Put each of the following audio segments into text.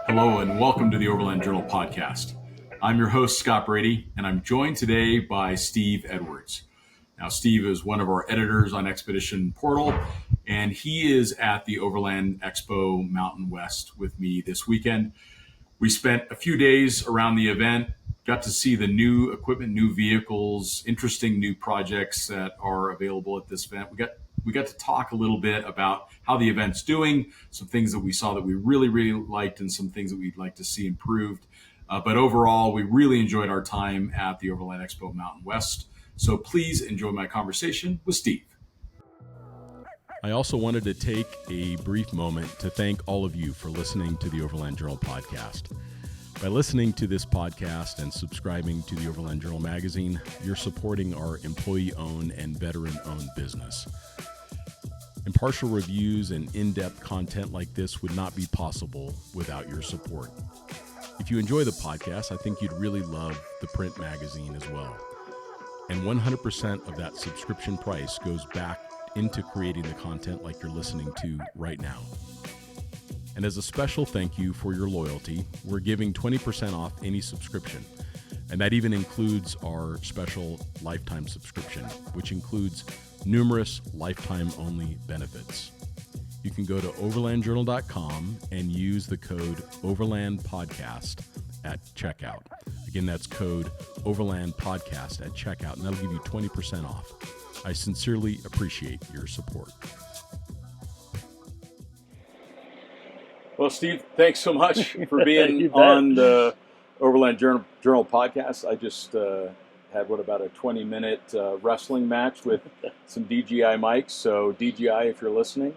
Hello and welcome to the Overland Journal podcast. I'm your host, Scott Brady, and I'm joined today by Steve Edwards. Now, Steve is one of our editors on Expedition Portal, and he is at the Overland Expo Mountain West with me this weekend. We spent a few days around the event, got to see the new equipment, new vehicles, interesting new projects that are available at this event. We got to talk a little bit about how the event's doing, some things that we saw that we really liked, and some things that we'd like to see improved. But overall, we really enjoyed our time at the Overland Expo Mountain West. So please enjoy my conversation with Steve. I also wanted to take a brief moment to thank all of you for listening to the Overland Journal podcast. By listening to this podcast and subscribing to the Overland Journal magazine, you're supporting our employee-owned and veteran-owned business. Impartial reviews and in-depth content like this would not be possible without your support. If you enjoy the podcast, I think you'd really love the print magazine as well. And 100% of that subscription price goes back into creating the content like you're listening to right now. And as a special thank you for your loyalty, we're giving 20% off any subscription. And that even includes our special lifetime subscription, which includes numerous lifetime-only benefits. You can go to overlandjournal.com and use the code OverlandPodcast at checkout. Again, that's code OverlandPodcast at checkout, and that'll give you 20% off. I sincerely appreciate your support. Well, Steve, thanks so much for being on the Overland Journal podcast. I just had about a 20-minute wrestling match with some DJI Mics. So DJI, if you're listening,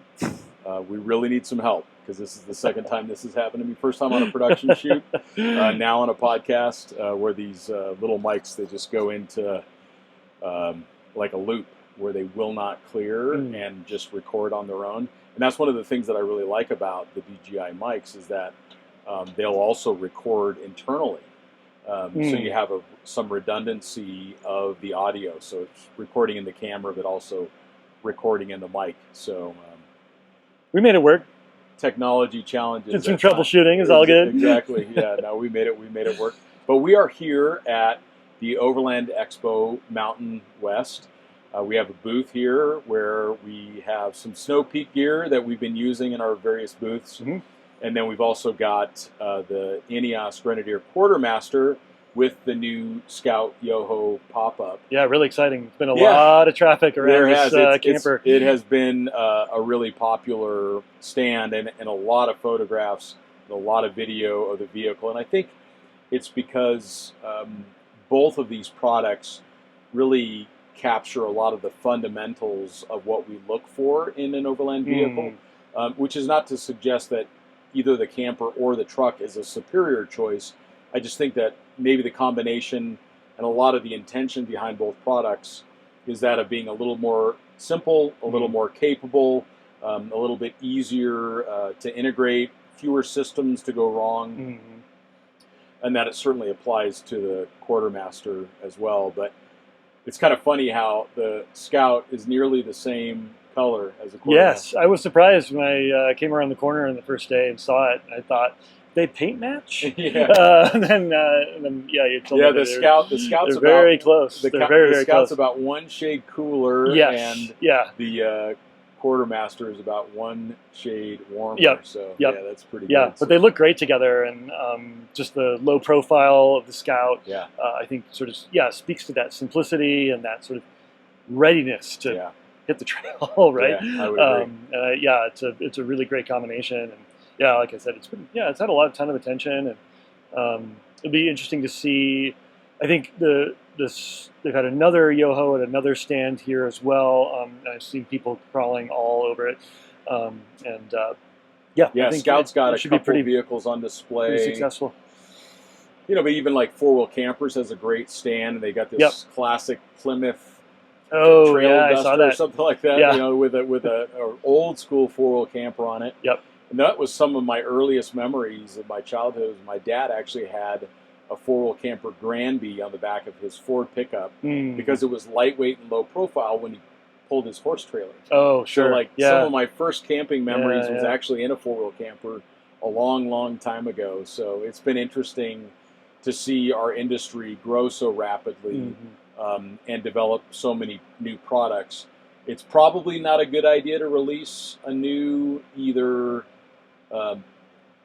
we really need some help because this is the second time this has happened to me. First time on a production shoot, now on a podcast where these little mics, they just go into like a loop where they will not clear and just record on their own. And that's one of the things that I really like about the DJI Mics is that they'll also record internally. So you have some redundancy of the audio. So it's recording in the camera, but also recording in the mic. So we made it work. Technology challenges. Did some troubleshooting. Is all good. Exactly. Yeah. No, we made it work. But we are here at the Overland Expo Mountain West. We have a booth here where we have some snow peak gear that we've been using in our various booths. Mm-hmm. And then we've also got the INEOS Grenadier Quartermaster with the new Scout Yoho pop-up. Yeah, really exciting. It's been a lot of traffic around this camper. It has been a really popular stand and a lot of photographs, a lot of video of the vehicle. And I think it's because both of these products really capture a lot of the fundamentals of what we look for in an overland vehicle, which is not to suggest that either the camper or the truck is a superior choice. I just think that maybe the combination and a lot of the intention behind both products is that of being a little more simple, a little more capable, a little bit easier to integrate, fewer systems to go wrong, and that it certainly applies to the Quartermaster as well. But it's kind of funny how the Scout is nearly the same color as the Quartermaster. Yes, I was surprised when I came around the corner on the first day and saw it. I thought, they paint match? Yeah. And then you told me the Scout's they're very close. They're very the Scout's close. about one shade cooler, and the Quartermaster is about one shade warmer. So yeah, that's pretty good. Yeah, but they look great together, and just the low profile of the Scout, I think sort of speaks to that simplicity and that sort of readiness to hit the trail, right? Yeah, I would agree. It's a really great combination, and like I said, it's had a ton of attention, and it'll be interesting to see. I think they've had another Yoho at another stand here as well. I've seen people crawling all over it, I think Scout's got a couple vehicles on display. Pretty successful. But even like Four Wheel Campers has a great stand, and they got this classic Plymouth trail duster I saw that. or something like that. With a old school 4-wheel camper on it. Yep. And that was some of my earliest memories of my childhood. My dad actually had a 4-wheel camper Granby on the back of his Ford pickup because it was lightweight and low profile when he pulled his horse trailer. Oh, sure. So some of my first camping memories was actually in a 4-wheel camper a long, long time ago. So it's been interesting to see our industry grow so rapidly and develop so many new products. It's probably not a good idea to release a new either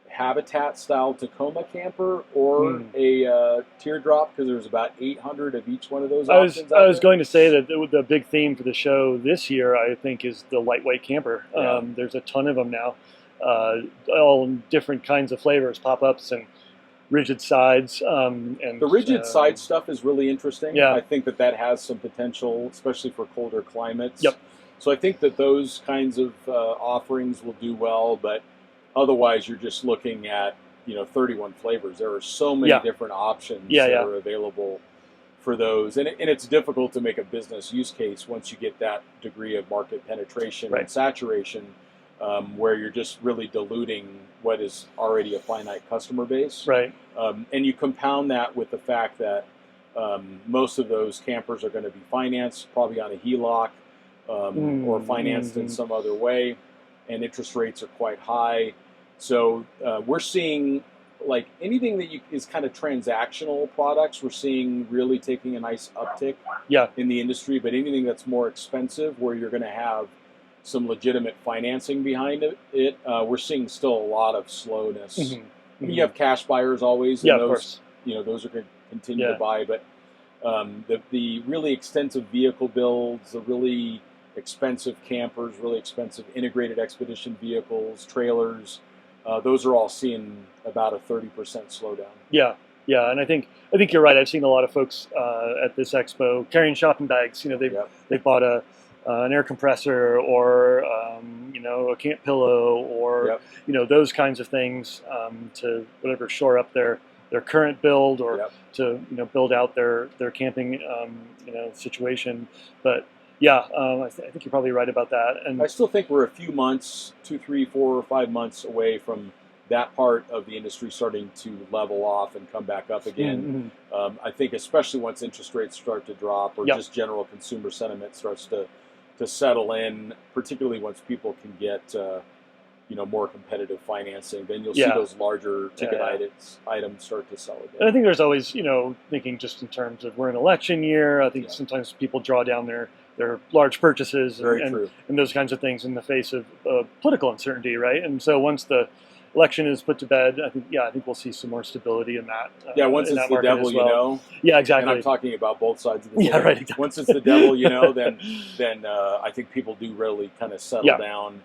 Habitat-style Tacoma camper or a teardrop, because there's about 800 of each one of those options. I was going to say that the big theme for the show this year, I think, is the lightweight camper. Yeah. There's a ton of them now, all in different kinds of flavors, pop-ups and rigid sides. And the rigid side stuff is really interesting. Yeah. I think that has some potential, especially for colder climates. Yep. So I think that those kinds of offerings will do well, but otherwise you're just looking at 31 flavors. There are so many different options that are available for those, and it's difficult to make a business use case once you get that degree of market penetration and saturation, where you're just really diluting what is already a finite customer base. Right. And you compound that with the fact that most of those campers are going to be financed, probably on a HELOC, or financed in some other way, and interest rates are quite high. So we're seeing, like, anything that is kind of transactional products, we're seeing really taking a nice uptick in the industry. But anything that's more expensive, where you're going to have some legitimate financing behind it, we're seeing still a lot of slowness. I mean, you have cash buyers always, and those, those are going to continue to buy. But the really extensive vehicle builds, the really expensive campers, really expensive integrated expedition vehicles, trailers, those are all seeing about a 30% slowdown. Yeah, and I think you're right. I've seen a lot of folks at this expo carrying shopping bags. They've bought an air compressor or a camp pillow or those kinds of things to whatever shore up their current build or to build out their camping situation. But I think you're probably right about that. And I still think we're a few months, 2, 3, 4, or 5 months away from that part of the industry starting to level off and come back up again. I think especially once interest rates start to drop, or just general consumer sentiment starts to settle in, particularly once people can get more competitive financing, then you'll see those larger ticket items start to sell again. And I think there's always, thinking just in terms of we're in election year. I think sometimes people draw down their large purchases and those kinds of things in the face of political uncertainty, right? And so once the election is put to bed, I think we'll see some more stability in that. Once it's the devil, Yeah, exactly. And I'm talking about both sides of the Yeah, right. Exactly. Once it's the devil, then I think people do really kind of settle down.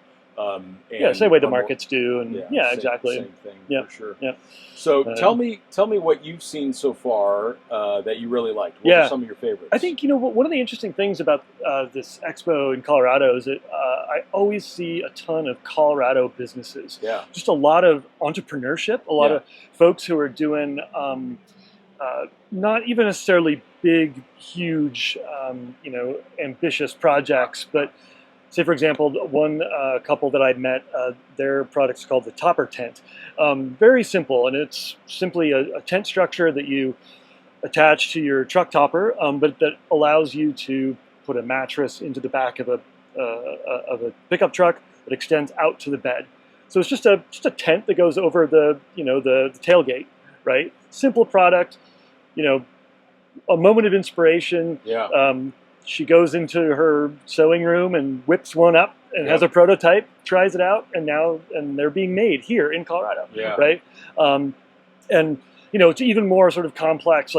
Same way the markets do, and exactly. Same thing, for sure. Yeah. So tell me what you've seen so far that you really liked. What are some of your favorites? I think one of the interesting things about this expo in Colorado is that I always see a ton of Colorado businesses. Yeah. Just a lot of entrepreneurship, a lot of folks who are doing not even necessarily big, huge, ambitious projects, but say, for example, one couple that I'd met, their product's called the Topper Tent. Very simple, and it's simply a tent structure that you attach to your truck topper, but that allows you to put a mattress into the back of a pickup truck that extends out to the bed. So it's just a tent that goes over the tailgate, right? Simple product, a moment of inspiration. Yeah. She goes into her sewing room and whips one up and has a prototype, tries it out, and they're being made here in Colorado, right? And to even more sort of complex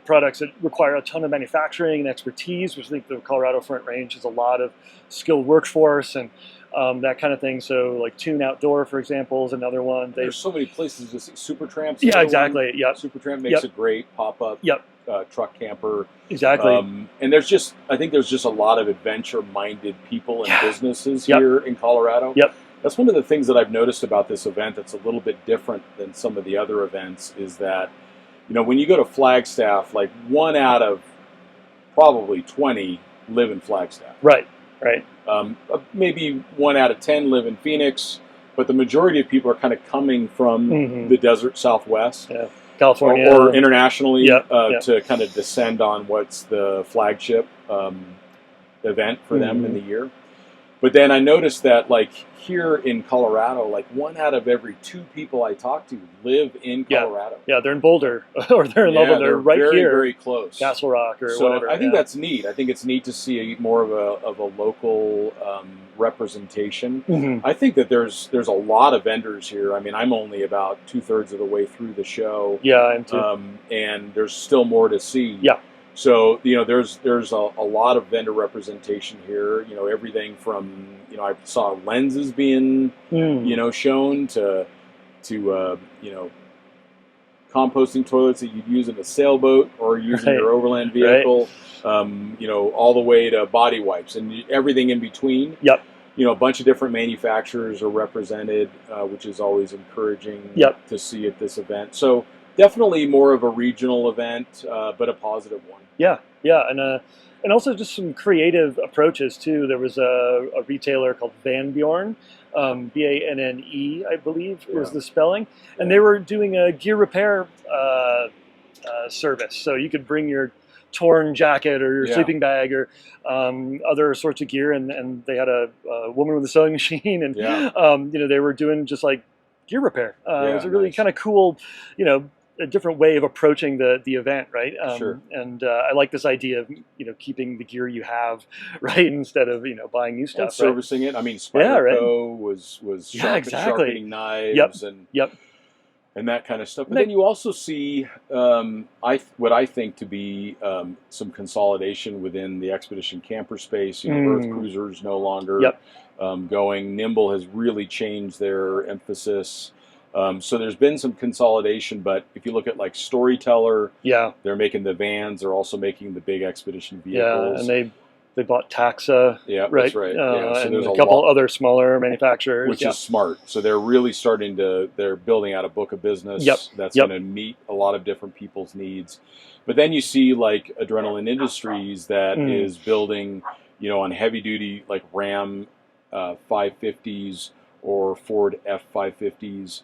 products that require a ton of manufacturing and expertise, which I think the Colorado Front Range has a lot of skilled workforce and that kind of thing. So like Tune Outdoor, for example, is another one. There's so many places to see. Supertramp. Yeah, exactly. Yep. Supertramp makes a great pop-up. Truck camper. Exactly. And I think there's just a lot of adventure-minded people and businesses here in Colorado. Yep. That's one of the things that I've noticed about this event that's a little bit different than some of the other events is that, when you go to Flagstaff, like 1 out of probably 20 live in Flagstaff. Right. Maybe 1 out of 10 live in Phoenix, but the majority of people are kind of coming from the desert Southwest. Yeah. California or internationally to kind of descend on what's the flagship event for them in the year. But then I noticed that, like, here in Colorado, like 1 out of every 2 people I talk to live in Colorado. Yeah, they're in Boulder or they're in Loveland. They're right very, here, very close. Castle Rock or so whatever. I think that's neat. I think it's neat to see more of a local representation. Mm-hmm. I think that there's a lot of vendors here. I mean, I'm only about 2/3 of the way through the show. Yeah, I am too. And there's still more to see. Yeah. So, there's a lot of vendor representation here. Everything from, I saw lenses being, shown to composting toilets that you'd use in a sailboat or use in your overland vehicle, all the way to body wipes and everything in between. Yep. A bunch of different manufacturers are represented, which is always encouraging to see at this event. So definitely more of a regional event, but a positive one. Yeah, and also just some creative approaches too. There was a retailer called Van Bjorn, Banne, I believe was the spelling, and they were doing a gear repair service. So you could bring your torn jacket or your sleeping bag or other sorts of gear, and they had a woman with a sewing machine, and they were doing just like gear repair. It was a really kind of cool, a different way of approaching the event, right? Sure. And I like this idea of keeping the gear you have, right, instead of buying new stuff, and servicing it. I mean, Spyderco was sharpening knives and that kind of stuff. But then you also see what I think to be some consolidation within the expedition camper space. Earth Cruiser's no longer going. Nimble has really changed their emphasis. So there's been some consolidation, but if you look at like Storyteller, they're making the vans. They're also making the big expedition vehicles. Yeah, and they bought Taxa. Yeah, right. That's right. So and there's a couple other smaller manufacturers, which is smart. So they're really they're building out a book of business that's going to meet a lot of different people's needs. But then you see like Adrenaline Industries that is building, on heavy duty like Ram 550s or Ford F550s.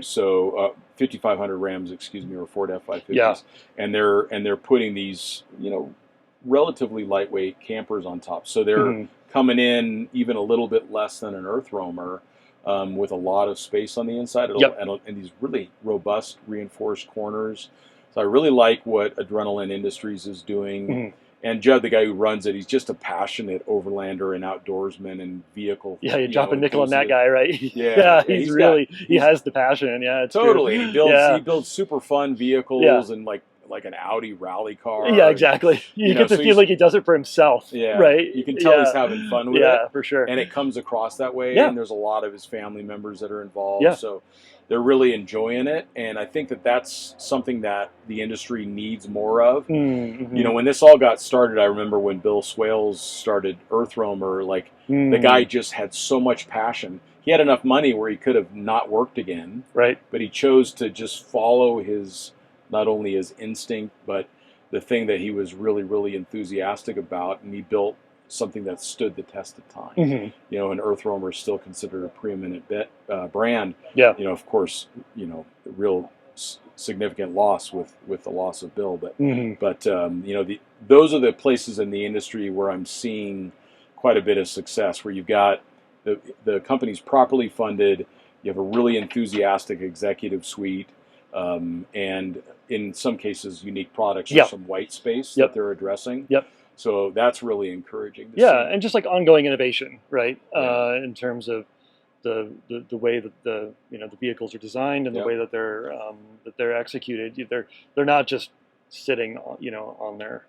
So 5,500 Rams, or Ford F550s, and they're putting these, relatively lightweight campers on top. So they're coming in even a little bit less than an Earth Roamer, with a lot of space on the inside, and these really robust reinforced corners. So I really like what Adrenaline Industries is doing. And Judd, the guy who runs it, he's just a passionate overlander and outdoorsman and vehicle. Yeah, you drop a nickel on that guy, right? He has the passion. Yeah, it's totally. True. He builds super fun vehicles and like an Audi rally car. Yeah, exactly. You get to feel like he does it for himself. Yeah, right. You can tell he's having fun with it. Yeah, for sure. And it comes across that way. Yeah. And there's a lot of his family members that are involved. Yeah. So they're really enjoying it, and I think that that's something that the industry needs more of. When this all got started, I remember when Bill Swales started Earth Roamer, the guy just had so much passion. He had enough money where he could have not worked again, right? But he chose to just follow not only his instinct, but the thing that he was really, really enthusiastic about, and he built something that stood the test of time. And Earth Roamer is still considered a preeminent brand. Yeah. Of course, real significant loss with the loss of Bill, but those are the places in the industry where I'm seeing quite a bit of success, where you've got the company's properly funded, you have a really enthusiastic executive suite, and in some cases unique products or some white space that they're addressing. So that's really encouraging to see. And just like ongoing innovation, right? In terms of the way that the vehicles are designed and the way that they're executed. They're not just sitting on their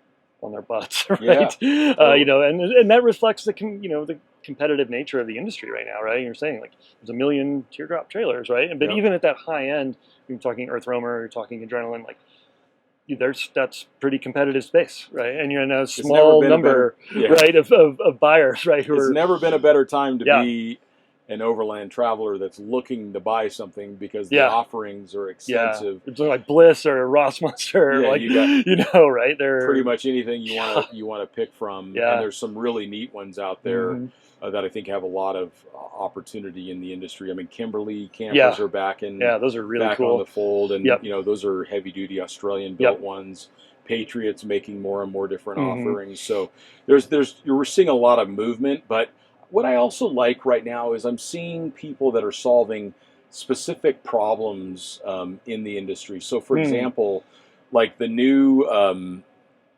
butts, right? And that reflects the competitive nature of the industry right now, right? You're saying like there's 1 million teardrop trailers, right? But even at that high end, you're talking Earth Roamer, you're talking Adrenaline, that's pretty competitive space, right? And you're in a small number, right, of buyers, right? It's never been a better time to be an overland traveler that's looking to buy something, because the offerings are extensive. It's like Bliss or Ross Monster, right? They're pretty much anything you want to pick from. And there's some really neat ones out there that I think have a lot of opportunity in the industry. I mean, Kimberly campers are back in. Yeah, those are really cool. On the fold, and those are heavy duty Australian built ones. Patriot's making more and more different offerings. So we're seeing a lot of movement, but what I also like right now is I'm seeing people that are solving specific problems in the industry. So, for example, like the new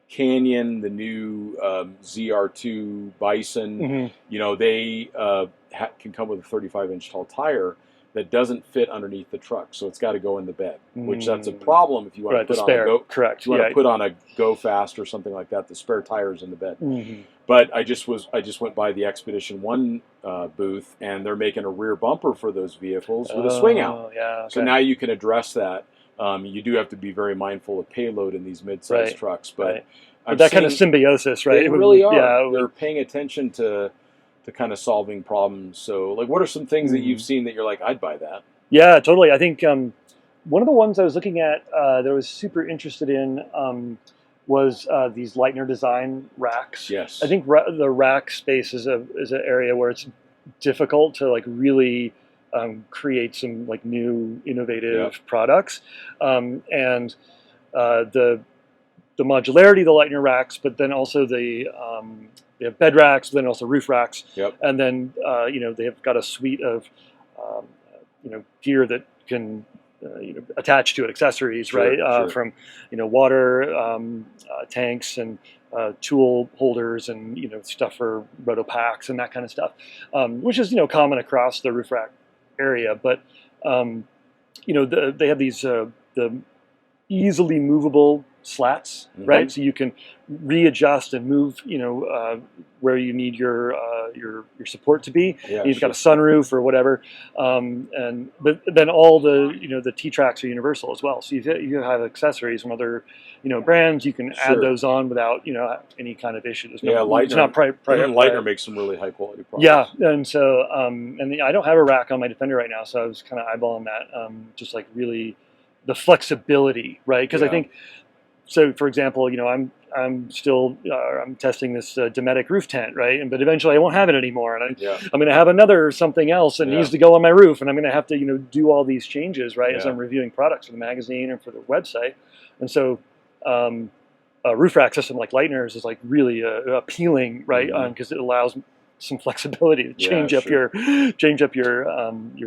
Canyon, the new ZR2 Bison, they can come with a 35-inch tall tire that doesn't fit underneath the truck, so it's got to go in the bed, which that's a problem if you want to put on to put on a GoFast or something like that. The spare tires in the bed. But I just went by the Expedition 1 booth, and they're making a rear bumper for those vehicles with a swing out. So now you can address that. You do have to be very mindful of payload in these mid-sized trucks, but that kind of symbiosis, right? They really are. Yeah, they're paying attention to kind of solving problems. So, like, what are some things that you've seen that you're like, I'd buy that? Yeah, totally. I think one of the ones I was looking at that I was super interested in was these Leitner design racks. Yes. I think the rack space is an area where it's difficult to like really create some like new innovative products, and the modularity of the Leitner racks, but then also they have bed racks, then also roof racks, and then they have got a suite of gear that can attach to it, accessories, right? From water tanks and tool holders and stuff for roto packs and that kind of stuff, which is common across the roof rack area. But they have these the easily movable slats, right? So you can readjust and move, where you need your support to be. You've got a sunroof or whatever, but then all the T tracks are universal as well. So you have accessories from other brands. You can add those on without any kind of issue. Leitner makes some really high quality products. Yeah, and so and I don't have a rack on my Defender right now, so I was kind of eyeballing that, just like really the flexibility, right? Because I think. So, for example, I'm still I'm testing this Dometic roof tent, right? But eventually, I won't have it anymore, and I'm going to have another something else that needs to go on my roof, and I'm going to have to do all these changes, right? As I'm reviewing products for the magazine or for the website, and so a roof rack system like Leitner's is like really appealing, right? Because it allows some flexibility to change up your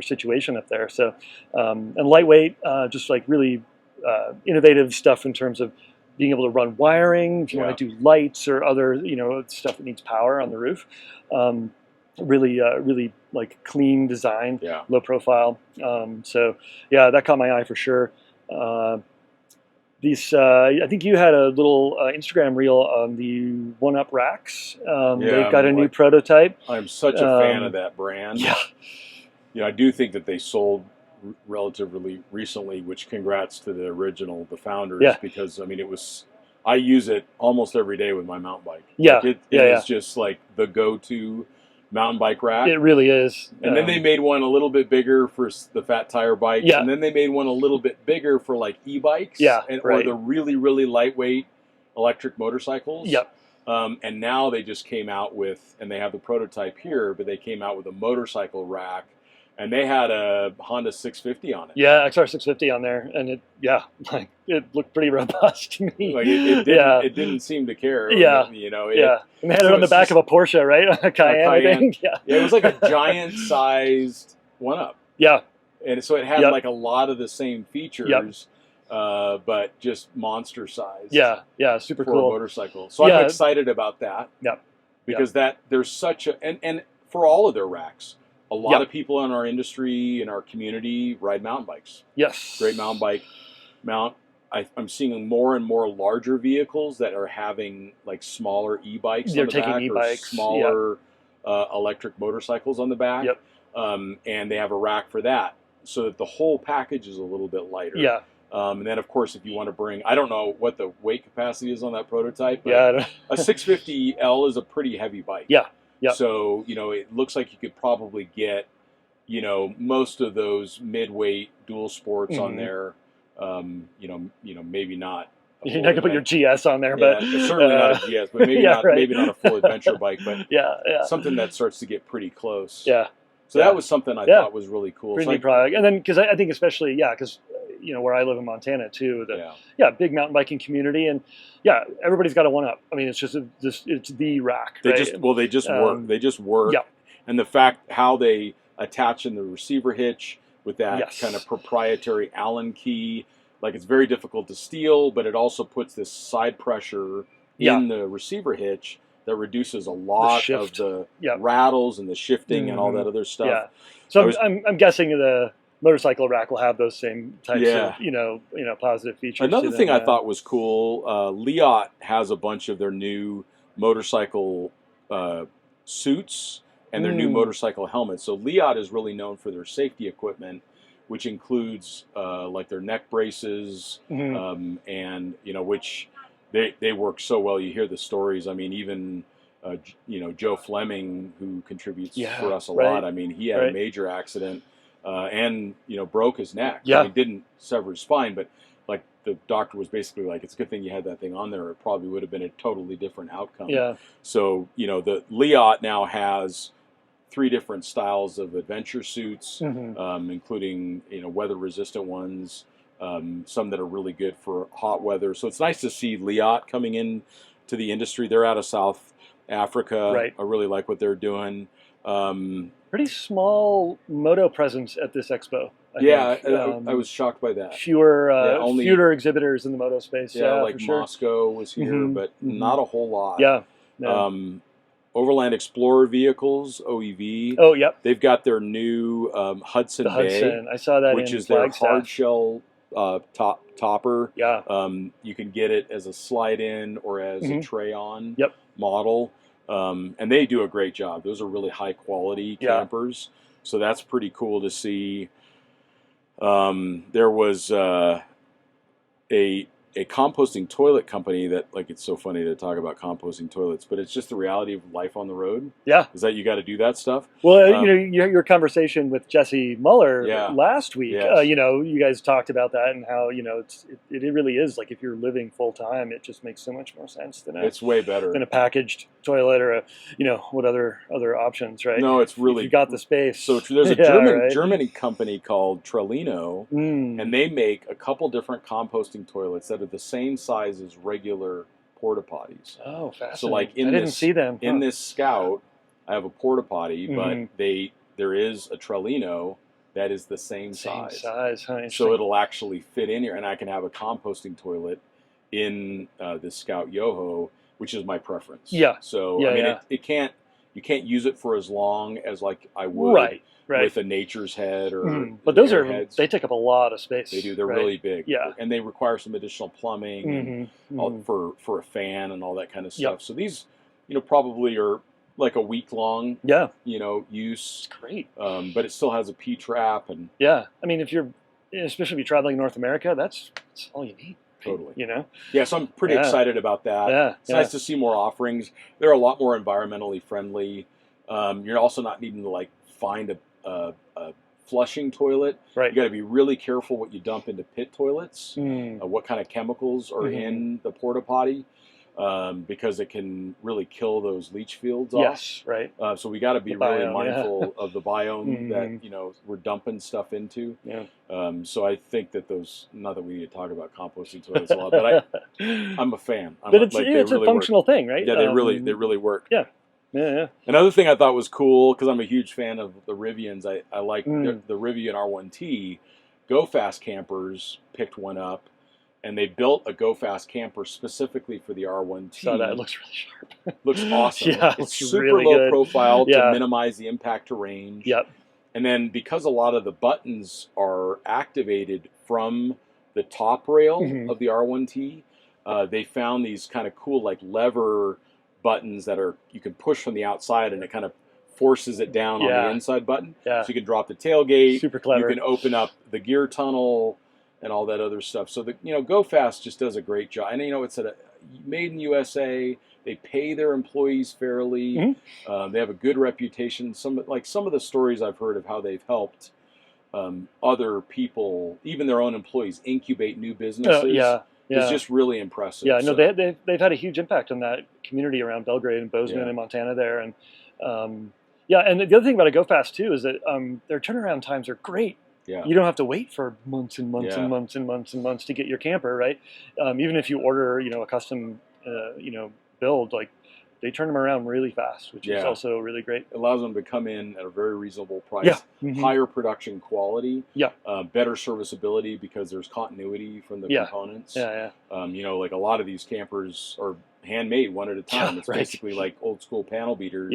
situation up there. So and lightweight, just like really innovative stuff in terms of being able to run wiring if you want to do lights or other stuff that needs power on the roof. Really like clean design, low profile. So that caught my eye for sure. These I think you had a little Instagram reel on the 1UP racks. They've got a new prototype. I'm such a fan of that brand. I do think that they sold relatively recently, which congrats to the founders, because I use it almost every day with my mountain bike. It is just like the go-to mountain bike rack. It really is. And then they made one a little bit bigger for the fat tire bikes, and then they made one a little bit bigger for like e-bikes, or the really, really lightweight electric motorcycles. And now they just came out with, and they have the prototype here, but they came out with a motorcycle rack. And they had a Honda 650 on it. Yeah, XR 650 on there, and it looked pretty robust to me. Like it didn't seem to care. And they had it on the back of a Porsche, right? A Cayenne, I think. It was like a giant-sized 1UP. And so it had like a lot of the same features, but just monster size. Super for cool a motorcycle. So I'm excited about that. Because there's such a and for all of their racks. A lot of people in our industry, in our community, ride mountain bikes. Great mountain bike mount. I'm seeing more and more larger vehicles that are having like smaller e-bikes on the back, or smaller electric motorcycles on the back. And they have a rack for that, so that the whole package is a little bit lighter. And then, of course, if you want to bring, I don't know what the weight capacity is on that prototype, but a 650L is a pretty heavy bike. So, it looks like you could probably get, most of those mid-weight dual sports on there. Maybe not. You're not gonna put your GS on there, but certainly not a GS, but maybe maybe not a full adventure bike, but something that starts to get pretty close. So that was something I thought was really cool. Pretty neat product, and then because I think especially because where I live in Montana too, big mountain biking community, and everybody's got a 1UP. I mean, it's just it's the rack. They just work. They just work. and the fact how they attach in the receiver hitch with that Yes. kind of proprietary Allen key, like it's very difficult to steal, but it also puts this side pressure in the receiver hitch that reduces a lot of the rattles and the shifting and all that other stuff. Yeah. So I'm guessing the motorcycle rack will have those same types of positive features. Another thing I thought was cool, Liat has a bunch of their new motorcycle suits and their new motorcycle helmets. So Liat is really known for their safety equipment, which includes like their neck braces, and which they work so well. You hear the stories. I mean, even Joe Fleming, who contributes for us a lot. I mean, he had a major accident and broke his neck. Yeah, he didn't sever his spine, but like the doctor was basically like, it's a good thing you had that thing on there. It probably would have been a totally different outcome. Yeah. So the Liat now has 3 different styles of adventure suits, including weather resistant ones, some that are really good for hot weather. So it's nice to see Liat coming in to the industry. They're out of South Africa. Right. I really like what they're doing. Pretty small moto presence at this expo. I was shocked by that. Fewer exhibitors in the moto space. Like Moscow was here, but not a whole lot. Yeah. No. Overland Explorer vehicles, OEV. Oh, yep. They've got their new Hudson Bay. I saw that, which in is their Flagstaff. hard shell topper. Yeah. You can get it as a slide-in or as a tray-on Yep. model. And they do a great job. Those are really high-quality campers. So that's pretty cool to see. There was a composting toilet company that, like, it's so funny to talk about composting toilets, but it's just the reality of life on the road. Yeah. Is that you got to do that stuff. Well, your conversation with Jesse Muller last week, Yes. you guys talked about that and how, it really is like if you're living full time, it just makes so much more sense it's way better than a packaged toilet or what other options, right? No, it's really, if you got the space. So there's a German company called Trellino, and they make a couple different composting toilets that are the same size as regular porta potties. Oh, fascinating. So like I didn't see them. In this Scout, I have a porta potty, but there is a Trellino that is the same size. So it'll actually fit in here, and I can have a composting toilet in this Scout Yoho, which is my preference. Yeah. So I mean, you can't use it for as long as like I would. Right. With a Nature's Head or but those they take up a lot of space. They do. They're really big. Yeah, and they require some additional plumbing and for a fan and all that kind of stuff. Yep. So these, probably are like a week long. Yeah. Use. Great. But it still has a P trap and. Yeah, I mean, especially if you're traveling North America, that's all you need. Totally. Yeah, so I'm pretty excited about that. Yeah. It's nice to see more offerings. They're a lot more environmentally friendly. You're also not needing to like find a flushing toilet. Right. You got to be really careful what you dump into pit toilets. What kind of chemicals are in the porta potty, because it can really kill those leach fields off. Yes, right. So we got to be really mindful of the biome that we're dumping stuff into. Yeah. So I think that those. Not that we need to talk about composting toilets a lot, but I'm a fan. But it's a functional thing, right? Yeah, they really work. Yeah. Yeah. Another thing I thought was cool, because I'm a huge fan of the Rivians. I like the Rivian R1T. GoFast campers picked one up, and they built a GoFast camper specifically for the R1T. So that looks really sharp. Looks awesome. Yeah, it's super really low profile to minimize the impact to range. Yep. And then because a lot of the buttons are activated from the top rail of the R1T, they found these kind of cool like lever buttons that you can push from the outside, and it kind of forces it down on the inside button. Yeah. So you can drop the tailgate. Super clever. You can open up the gear tunnel and all that other stuff. So GoFast just does a great job. And it's made in USA. They pay their employees fairly. They have a good reputation. Some of the stories I've heard of how they've helped other people, even their own employees, incubate new businesses. It's just really impressive. Yeah, no, they've had a huge impact on that community around Belgrade and Bozeman and Montana there, and and the other thing about a GoFast too is that their turnaround times are great. Yeah. You don't have to wait for months and months and months and months and months to get your camper, right? Even if you order, a custom, build, like they turn them around really fast, which is also really great. It allows them to come in at a very reasonable price, Yeah. higher production quality, Yeah. Better serviceability because there's continuity from the components. Yeah. You know, like a lot of these campers are handmade one at a time. It's basically like old school panel beaters,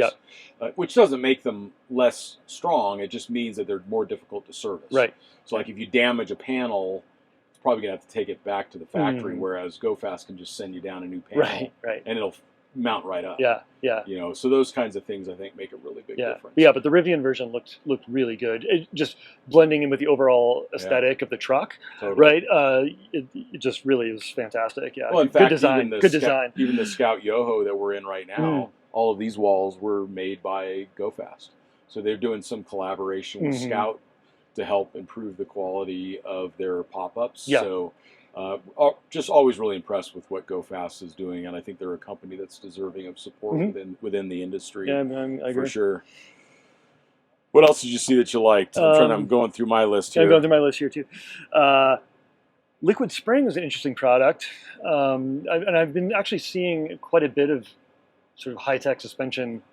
which doesn't make them less strong. It just means that they're more difficult to service. Right. So like if you damage a panel, it's probably gonna have to take it back to the factory. Whereas GoFast can just send you down a new panel, and it'll mount right up. Yeah. You know, so those kinds of things I think make a really big difference. Yeah, but the Rivian version looked really good. It just blending in with the overall aesthetic of the truck, right? It just really was fantastic. Yeah, well, in fact, good design. Good design. Even the Scout Yoho that we're in right now, all of these walls were made by GoFast. So they're doing some collaboration with Scout to help improve the quality of their pop-ups. Yeah. So just always really impressed with what GoFast is doing, and I think they're a company that's deserving of support within the industry. Yeah, I agree. For sure. What else did you see that you liked? I'm going through my list here. I'm going through my list here too. Liquid Spring is an interesting product, and I've been actually seeing quite a bit of sort of high-tech suspension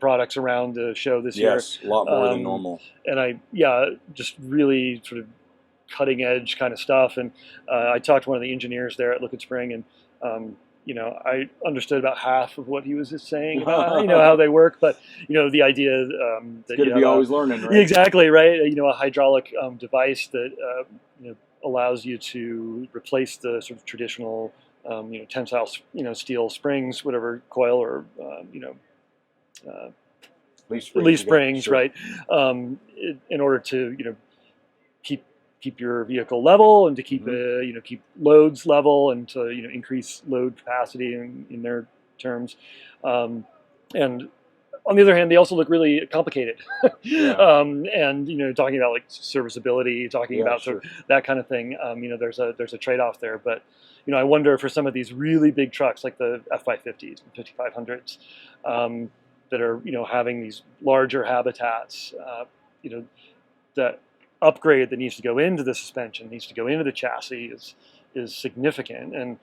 products around the show this year. Yes, a lot more than normal. And just really sort of cutting edge kind of stuff. And I talked to one of the engineers there at Liquid Spring, and you know, I understood about half of what he was saying about you know, how they work, but you know, the idea that it's good to be always learning, right? Exactly, right? You know, a hydraulic device that you know, allows you to replace the sort of traditional you know, tensile steel springs, whatever coil or you know. Leaf springs, right? In order to, you know, keep your vehicle level and to keep you know, keep loads level and to, you know, increase load capacity in their terms. And on the other hand, they also look really complicated. And you know, talking about like serviceability, talking about sort of that kind of thing. You know, there's a trade-off there, but you know, I wonder for some of these really big trucks like the F550s and 5500s. That are, you know, having these larger habitats, you know, that upgrade that needs to go into the suspension, needs to go into the chassis is significant, and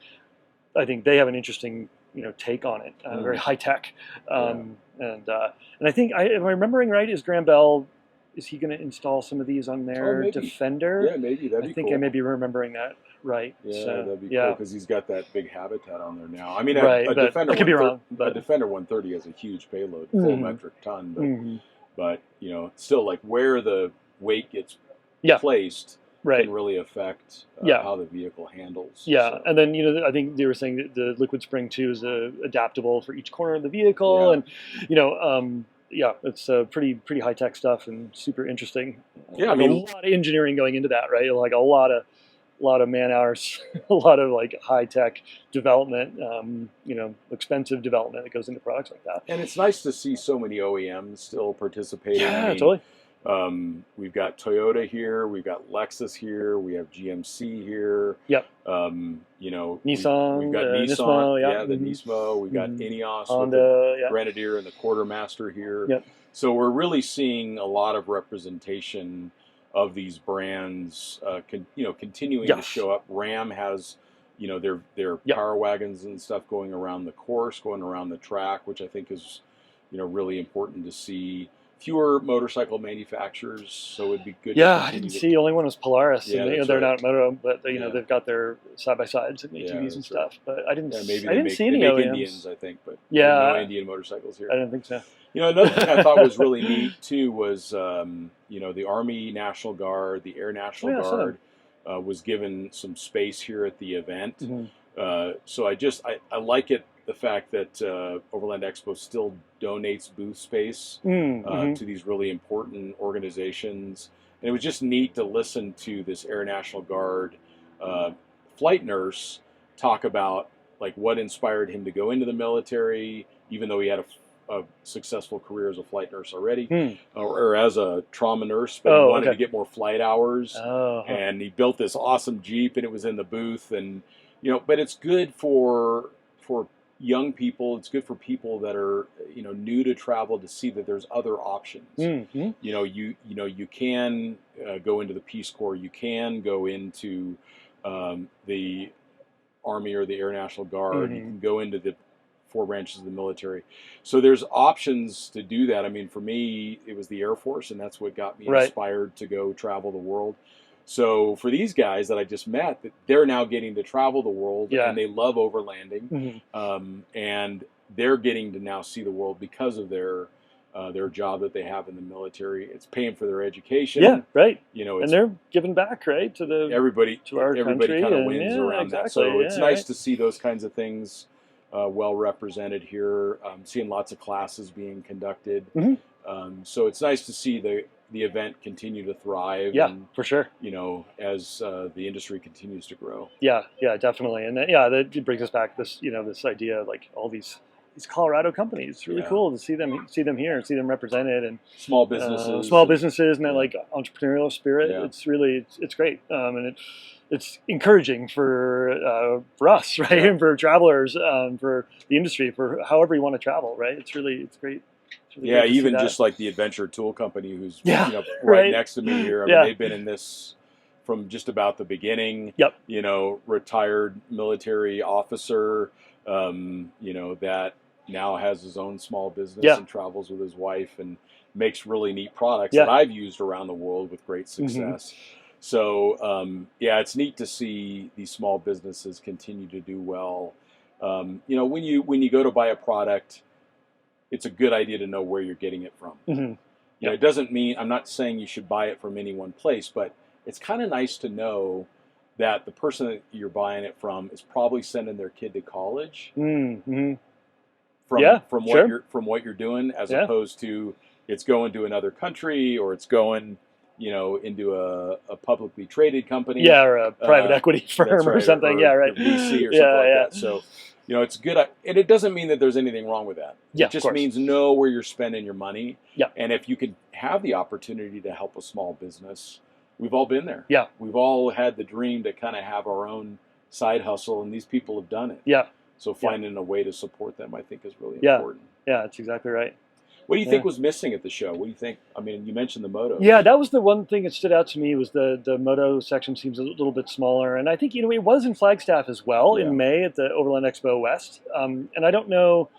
I think they have an interesting, you know, take on it, very high tech, and I think am I remembering right? Is Graham Bell, is he going to install some of these on their Defender? Yeah, maybe that'd be cool. I think I may be remembering that. Right. Yeah, so, that'd be cool because he's got that big habitat on there now. I mean, a Defender. I could be wrong, but a Defender 130 has a huge payload, full metric ton. But you know, still like where the weight gets placed can really affect how the vehicle handles. Yeah, so. And then, you know, I think they were saying that the Liquid Spring too is adaptable for each corner of the vehicle, and you know. It's pretty high tech stuff and super interesting. Yeah, I mean, a lot of engineering going into that, right? Like a lot of man hours, a lot of like high tech development, you know, expensive development that goes into products like that. And it's nice to see so many OEMs still participating. Yeah, I mean, totally. We've got Toyota here, we've got Lexus here, we have GMC here. Yep. You know, Nissan. We've got Nissan. The Nismo. We've got INEOS, Honda, with the Grenadier and the Quartermaster here. Yep. So we're really seeing a lot of representation of these brands, continuing to show up. Ram has, you know, their power wagons and stuff going around the course, going around the track, which I think is, you know, really important to see. Fewer motorcycle manufacturers, so it'd be good. Yeah, I didn't see. The only one was Polaris, and they're not moto, but you know, they've got their side by sides and ATVs and stuff. But I didn't see any OEMs. Indians, I think, but no Indian motorcycles here. I didn't think so. You know, another thing I thought was really neat too was you know, the Army National Guard, the Air National Guard was given some space here at the event. So I like it. The fact that Overland Expo still donates booth space to these really important organizations. And it was just neat to listen to this Air National Guard flight nurse talk about like what inspired him to go into the military, even though he had a successful career as a flight nurse already, or as a trauma nurse, but he wanted to get more flight hours. And he built this awesome Jeep, and it was in the booth. And you know, but it's good for young people. It's good for people that are, you know, new to travel to see that there's other options. You know, you can go into the Peace Corps. You can go into the Army or the Air National Guard. You can go into the four branches of the military. So there's options to do that. I mean, for me, it was the Air Force, and that's what got me inspired to go travel the world. So for these guys that I just met, they're now getting to travel the world, and they love overlanding, and they're getting to now see the world because of their job that they have in the military. It's paying for their education. Yeah, right. You know, and they're giving back, right, to the everybody country, kind of wins around that. So it's nice to see those kinds of things well represented here. Seeing lots of classes being conducted. So it's nice to see the event continue to thrive. Yeah, and, for sure. You know, as the industry continues to grow. Yeah, definitely. And that brings us back this idea of like all these Colorado companies. It's really cool to see them here and see them represented, and small businesses and that like entrepreneurial spirit. It's really it's great, and it's encouraging for us, right, and for travelers, for the industry, for however you want to travel, right. It's great. It's really great to even see that. just like the Adventure Tool Company, who's right next to me here. I mean, they've been in this from just about the beginning. You know, retired military officer. You know, that now has his own small business and travels with his wife and makes really neat products that I've used around the world with great success. So, it's neat to see these small businesses continue to do well. You know, when you go to buy a product, it's a good idea to know where you're getting it from. You know, it doesn't mean, I'm not saying you should buy it from any one place, but it's kind of nice to know that the person that you're buying it from is probably sending their kid to college. From what you're doing, as opposed to it's going to another country, or it's going, you know, into a publicly traded company, or a private equity firm or something, or VC or something like that. So, you know, it's good, and it doesn't mean that there's anything wrong with that. It just means know where you're spending your money, and if you can have the opportunity to help a small business, we've all been there. We've all had the dream to kind of have our own side hustle, and these people have done it. So finding a way to support them, I think, is really important. Yeah, that's exactly right. What do you think was missing at the show? What do you think? I mean, you mentioned the moto. Yeah, that was the one thing that stood out to me, was the moto section seems a little bit smaller. And I think, you know, it was in Flagstaff as well in May at the Overland Expo West. And I don't know,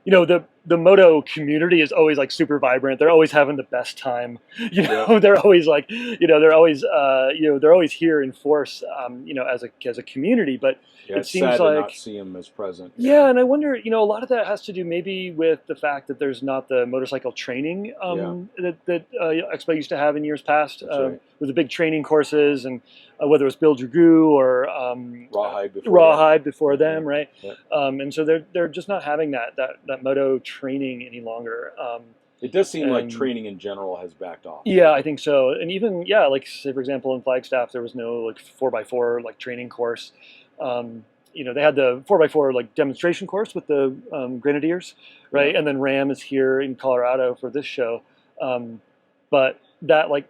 you know, the moto community is always like super vibrant. They're always having the best time. You know, they're always like, you know, they're always here in force, you know, as a community. But it seems sad like to not see them as present. And I wonder, you know, a lot of that has to do maybe with the fact that there's not the motorcycle training that Expo used to have in years past, with the big training courses, and whether it was Build Your Goo or Rawhide before them, right? And so they're just not having that moto training any longer. It does seem like training in general has backed off. Yeah, I think so. And even like, say for example, in Flagstaff there was no like 4x4 like training course. You know, they had the 4x4 like demonstration course with the Grenadiers, right? And then Ram is here in Colorado for this show. But that like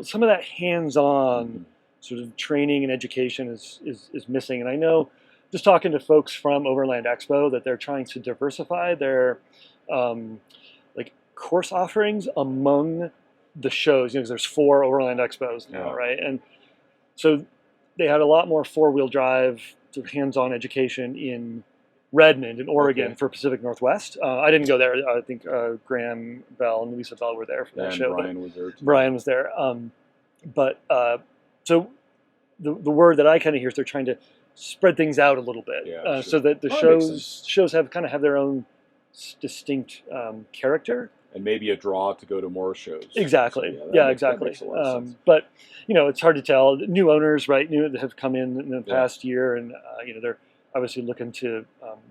some of that hands-on sort of training and education is missing. And I know, just talking to folks from Overland Expo, that they're trying to diversify their like course offerings among the shows. You know, 'cause there's 4 Overland Expos now, right? And so they had a lot more 4-wheel drive sort of hands-on education in Redmond in Oregon for Pacific Northwest. I didn't go there. I think Graham Bell and Lisa Bell were there for that show. Brian was there too. Brian was there. So the word that I kind of hear is they're trying to spread things out a little bit, so that the shows have their own distinct character. And maybe a draw to go to more shows. Exactly. So, exactly. That makes a lot of sense. But you know, it's hard to tell. New owners, right? New that have come in the past year, and you know, they're obviously looking to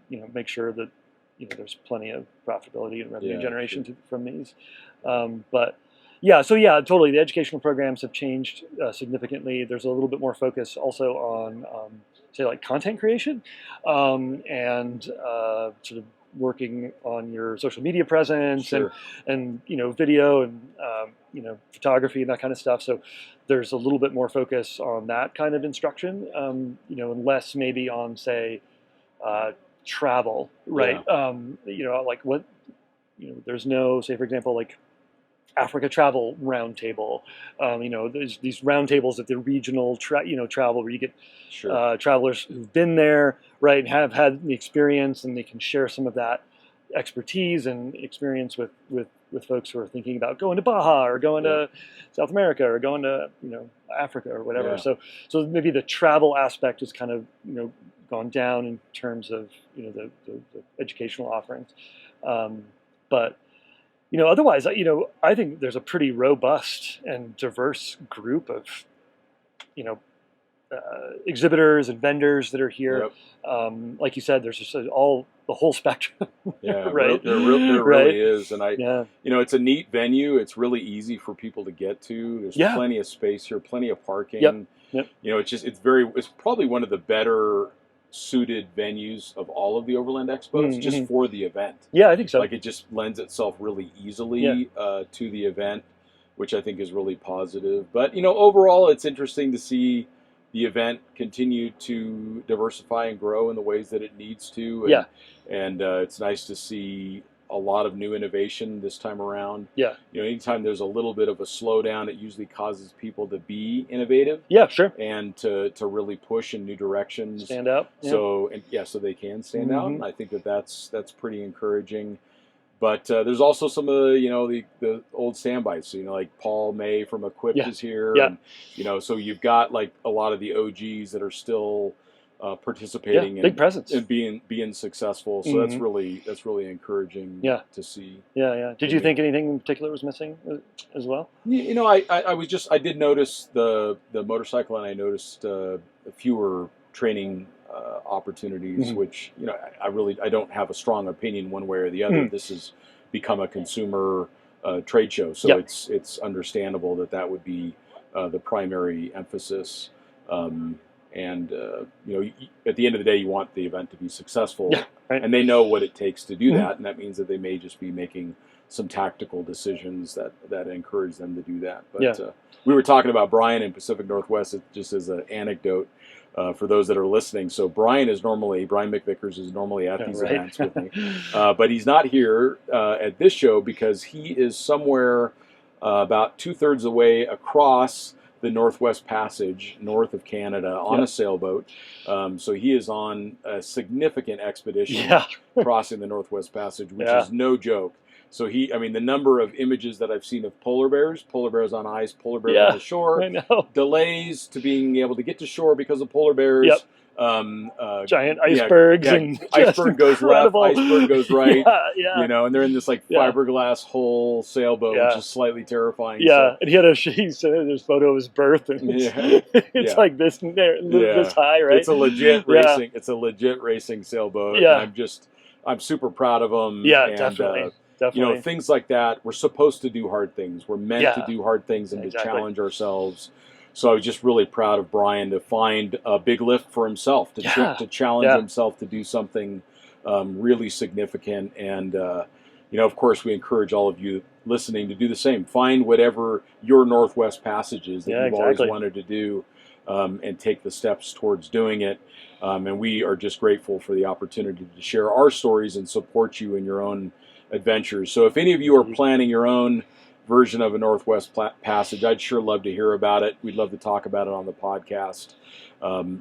you know, make sure that, you know, there's plenty of profitability and revenue generation from these. But totally. The educational programs have changed significantly. There's a little bit more focus also on say like content creation, and sort of working on your social media presence, and you know, video and you know, photography and that kind of stuff. So there's a little bit more focus on that kind of instruction, you know, and less maybe on, say, travel, right? You know, like what, you know, there's no, say for example, like Africa travel roundtable. There's these roundtables at the regional travel where you get travelers who've been there, right, and have had the experience, and they can share some of that expertise and experience with folks who are thinking about going to Baja or going to South America or going to Africa or whatever. Yeah. So maybe the travel aspect is kind of gone down in terms of the educational offerings, but otherwise I think there's a pretty robust and diverse group of exhibitors and vendors that are here. Yep. Like you said, there's just the whole spectrum. Yeah, right. There really is, and it's a neat venue. It's really easy for people to get to. There's plenty of space here, plenty of parking. Yep. It's probably one of the better suited venues of all of the Overland Expos, just for the event. Yeah, I think so. Like, it just lends itself really easily to the event, which I think is really positive. But overall, it's interesting to see the event continue to diversify and grow in the ways that it needs to. And it's nice to see a lot of new innovation this time around. Yeah. Anytime there's a little bit of a slowdown, it usually causes people to be innovative. Yeah, sure. And to really push in new directions. Stand out. Yeah. So they can stand out. And I think that's pretty encouraging. But there's also some of the old standbys. So, like Paul May from Equipped is here. Yeah. And, so you've got like a lot of the OGs that are still participating big presence and being successful. So that's really encouraging to see. Yeah. Did you think anything in particular was missing as well? I did notice the motorcycle, and I noticed fewer training opportunities, which I don't have a strong opinion one way or the other. This has become a consumer trade show, so it's understandable that would be the primary emphasis. And at the end of the day, you want the event to be successful, and they know what it takes to do that, and that means that they may just be making some tactical decisions that encourage them to do that. But we were talking about Brian in Pacific Northwest, just as an anecdote for those that are listening. So Brian McVickers is normally at these events with me, but he's not here at this show because he is somewhere about 2/3 of the way across the Northwest Passage, north of Canada, on a sailboat. So he is on a significant expedition crossing the Northwest Passage, which is no joke. So the number of images that I've seen of polar bears on ice, polar bears on the shore, delays to being able to get to shore because of polar bears. Giant icebergs and iceberg goes incredible. left, iceberg goes right. And they're in this fiberglass hull sailboat, which is slightly terrifying. And he said there's a photo of his berth, and it's like this high, right? It's a legit racing. It's a legit racing sailboat. And I'm super proud of them. Definitely. Things like that. We're supposed to do hard things. We're meant to do hard things and to challenge ourselves. So I was just really proud of Brian to find a big lift for himself, to challenge himself to do something really significant. And, of course, we encourage all of you listening to do the same. Find whatever your Northwest Passage is that you've always wanted to do, and take the steps towards doing it. And we are just grateful for the opportunity to share our stories and support you in your own adventures. So if any of you are planning your own version of a Northwest Passage, I'd sure love to hear about it. We'd love to talk about it on the podcast.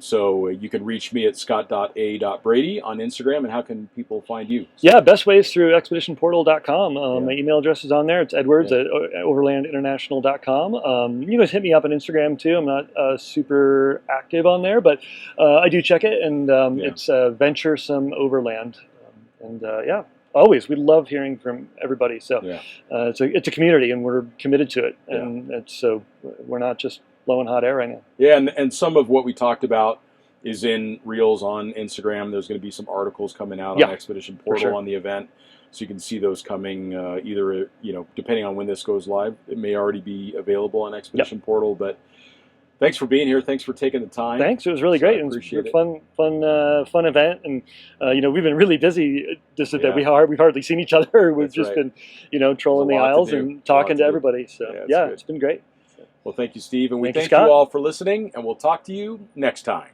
So you can reach me at scott.a.brady on Instagram. And how can people find you? Best way is through expeditionportal.com. My email address is on there. It's Edwards at overlandinternational.com. You guys hit me up on Instagram too. I'm not super active on there, but I do check it, and it's Venturesome Overland. Always, we love hearing from everybody. So it's a community, and we're committed to it. And so we're not just blowing hot air right now. Yeah, and some of what we talked about is in Reels on Instagram. There's going to be some articles coming out on Expedition Portal on the event. So you can see those coming either, depending on when this goes live. It may already be available on Expedition Portal, but thanks for being here. Thanks for taking the time. Thanks. It was really great. It was a fun event. And, we've been really busy. Just that we've hardly seen each other. We've been, trolling the aisles and talking to everybody. So, it's been great. Well, thank you, Steve. And we thank you all for listening. And we'll talk to you next time.